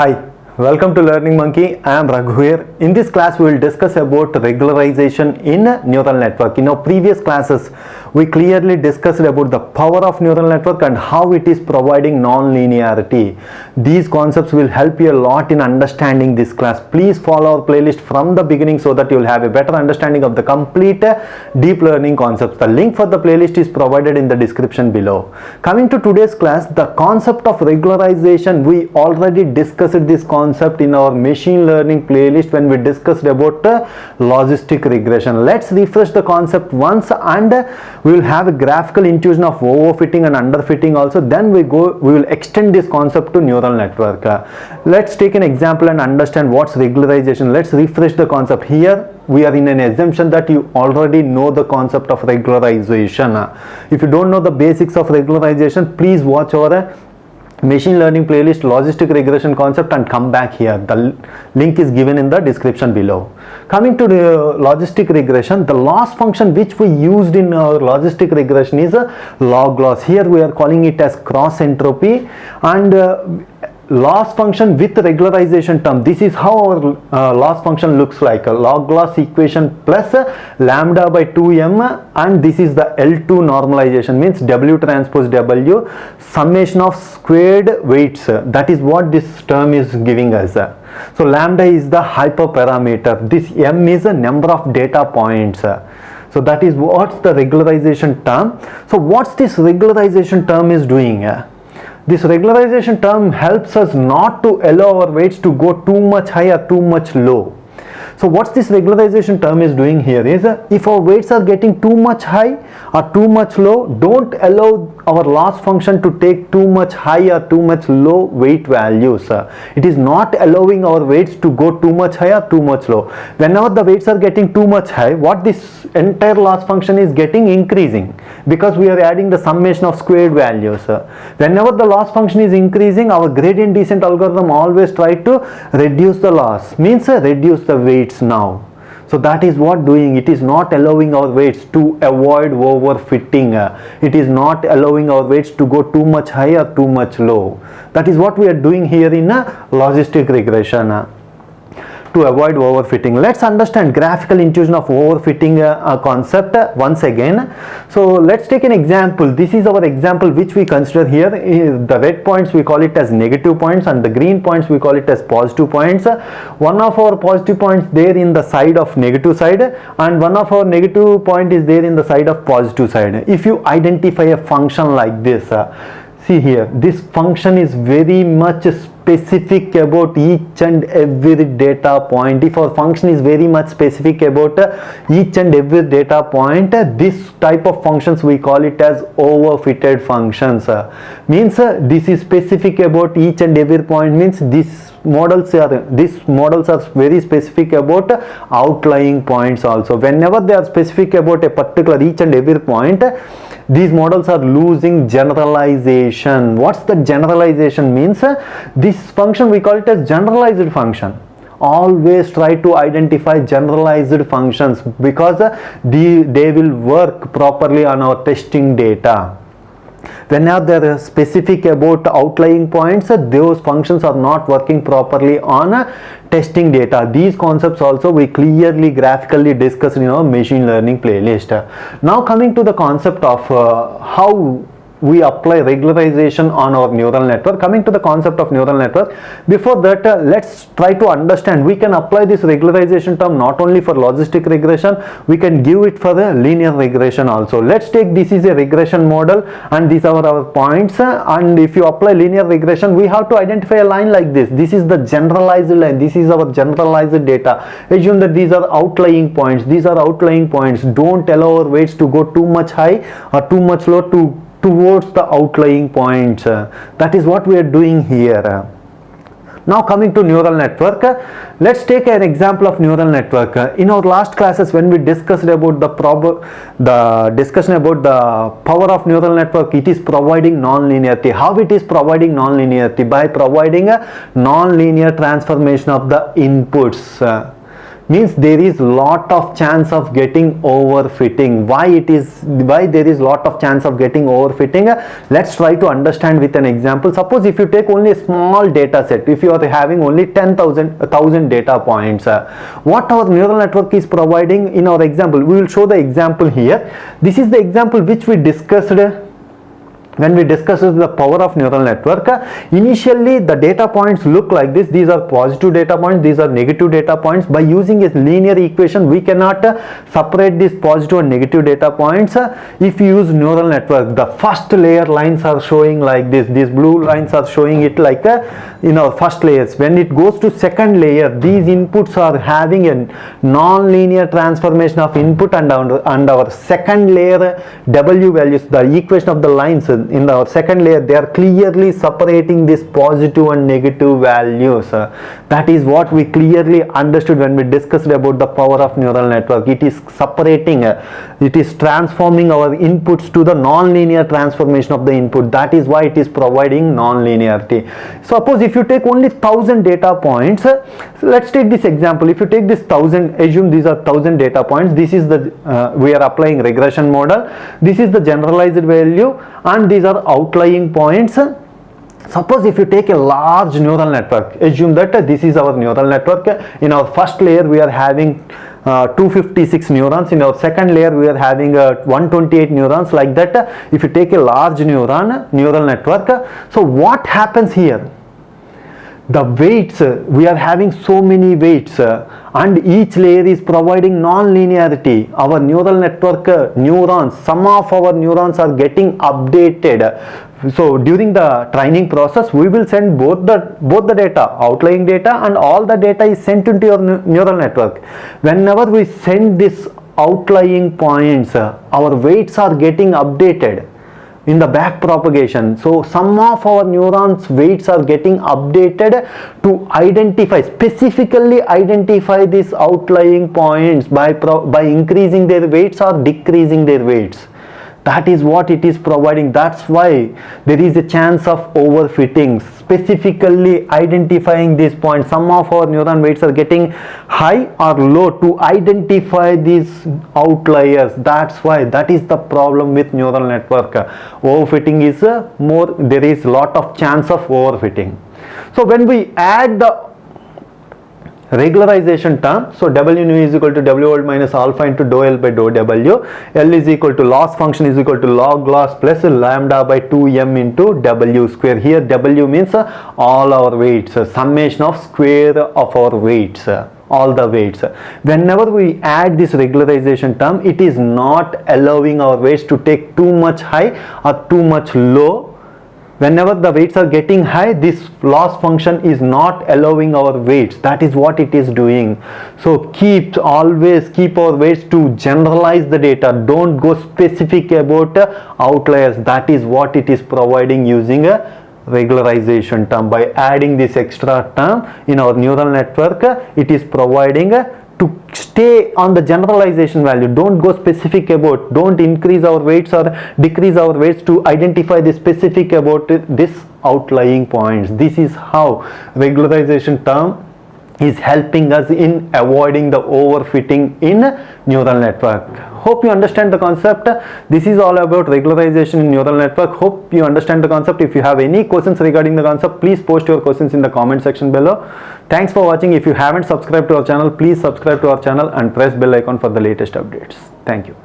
Hi, welcome to Learning Monkey. I am Raghu here. In this class, we will discuss about regularization in neural network. In our previous classes, we clearly discussed about the power of neural network and how it is providing non-linearity. These concepts will help you a lot in understanding this class. Please follow our playlist from the beginning so that you will have a better understanding of the complete deep learning concepts. The link for the playlist is provided in the description below. Coming to today's class, the concept of regularization, we already discussed this concept in our machine learning playlist when we discussed about logistic regression. Let's refresh the concept once and we will have a graphical intuition of overfitting and underfitting also. Then we will extend this concept to neural network. Let's take an example and understand what's regularization. Let's refresh the concept. Here we are in an assumption that you already know the concept of regularization. If you don't know the basics of regularization, please watch our machine learning playlist logistic regression concept and come back here. The link is given in the description below. Coming to the logistic regression, the loss function which we used in our logistic regression is a log loss. Here we are calling it as cross entropy, and loss function with regularization term. This is how our loss function looks like: a log loss equation plus lambda by 2m, and this is the L2 normalization, means W transpose W, summation of squared weights. That is what this term is giving us. So lambda is the hyperparameter. This m is a number of data points. So that is what's the regularization term. So what's this regularization term is doing? This regularization term helps us not to allow our weights to go too much high or too much low. So what's this regularization term is doing here is, if our weights are getting too much high or too much low, don't allow our loss function to take too much high or too much low weight values. It is not allowing our weights to go too much high or too much low. Whenever the weights are getting too much high, what this entire loss function is getting increasing, because we are adding the summation of squared values. Whenever the loss function is increasing, our gradient descent algorithm always try to reduce the loss, means reduce the weights now. So that is what doing. It is not allowing our weights to avoid overfitting. It is not allowing our weights to go too much high or too much low. That is what we are doing here in logistic regression. To avoid overfitting, let's understand graphical intuition of overfitting concept once again. So let's take an example. This is our example which we consider here. The red points we call it as negative points, and the green points we call it as positive points. One of our positive points there in the side of negative side, and one of our negative point is there in the side of positive side. If you identify a function like this, see here, this function is very much specific about each and every data point. If our function is very much specific about each and every data point, this type of functions we call it as overfitted functions. Means this is specific about each and every point, means these models are very specific about outlying points also. Whenever they are specific about a particular each and every point, these models are losing generalization. What's the generalization means? This function we call it as generalized function. Always try to identify generalized functions, because they will work properly on our testing data. Whenever they are specific about outlying points, those functions are not working properly on testing data. These concepts also we clearly graphically discussed in our machine learning playlist. Now coming to the concept of how we apply regularization on our neural network. Coming to the concept of neural network, before that let's try to understand. We can apply this regularization term not only for logistic regression, we can give it for the linear regression also. Let's take this is a regression model and these are our points, and if you apply linear regression, we have to identify a line like this. This is the generalized line. This is our generalized data. Assume that these are outlying points. These are outlying points. Don't allow our weights to go too much high or too much low towards the outlying points. That is what we are doing here. Now coming to neural network, let's take an example of neural network. In our last classes, when we discussed about the discussion about the power of neural network, it is providing non-linearity. How it is providing non-linearity? By providing a non-linear transformation of the inputs. means there is lot of chance of getting overfitting. Why there is lot of chance of getting overfitting? Let's try to understand with an example. Suppose if you take only a small data set, if you are having only 10,000 data points, what our neural network is providing in our example, we will show the example here. This is the example which we discussed when we discussed the power of neural network. Initially the data points look like this. These are positive data points, these are negative data points. By using a linear equation we cannot separate these positive and negative data points. If you use neural network, the first layer lines are showing like this, these blue lines are showing it like in our first layers. When it goes to second layer, these inputs are having a non-linear transformation of input, and our second layer W values, the equation of the lines in our second layer, they are clearly separating this positive and negative values. That is what we clearly understood when we discussed about the power of neural network. It is separating, it is transforming our inputs to the non-linear transformation of the input. That is why it is providing non-linearity. Suppose if you take only 1000 data points, let's take this example. If you take this 1000, assume these are 1000 data points, this is the we are applying regression model, this is the generalized value, and these are outlying points. Suppose if you take a large neural network, assume that this is our neural network. In our first layer we are having 256 neurons, in our second layer we are having 128 neurons, like that. If you take a large neural network, so what happens here? The weights, we are having so many weights, and each layer is providing non-linearity. Our neural network neurons, some of our neurons are getting updated. So during the training process we will send both the data, outlying data and all the data is sent into your neural network. Whenever we send this outlying points, our weights are getting updated in the back propagation. So some of our neurons weights are getting updated to identify, specifically identify these outlying points by increasing their weights or decreasing their weights. That is what it is providing. That's why there is a chance of overfitting, specifically identifying these points. Some of our neuron weights are getting high or low to identify these outliers. That's why, that is the problem with neural network. Overfitting is there is lot of chance of overfitting. So when we add the regularization term, so W nu is equal to W world minus alpha into dou L by dou W. L is equal to loss function is equal to log loss plus lambda by 2m into W square. Here W means all our weights, summation of square of our weights, all the weights. Whenever we add this regularization term, it is not allowing our weights to take too much high or too much low. Whenever the weights are getting high, this loss function is not allowing our weights. That is what it is doing. So always keep our weights to generalize the data. Don't go specific about outliers. That is what it is providing using a regularization term. By adding this extra term in our neural network, it is providing to stay on the generalization value. Don't go specific about, don't increase our weights or decrease our weights to identify the specific about this outlying points. This is how regularization term is helping us in avoiding the overfitting in neural network. Hope you understand the concept. This is all about regularization in neural network. Hope you understand the concept. If you have any questions regarding the concept, please post your questions in the comment section below. Thanks for watching. If you haven't subscribed to our channel, please subscribe to our channel and press bell icon for the latest updates. Thank you.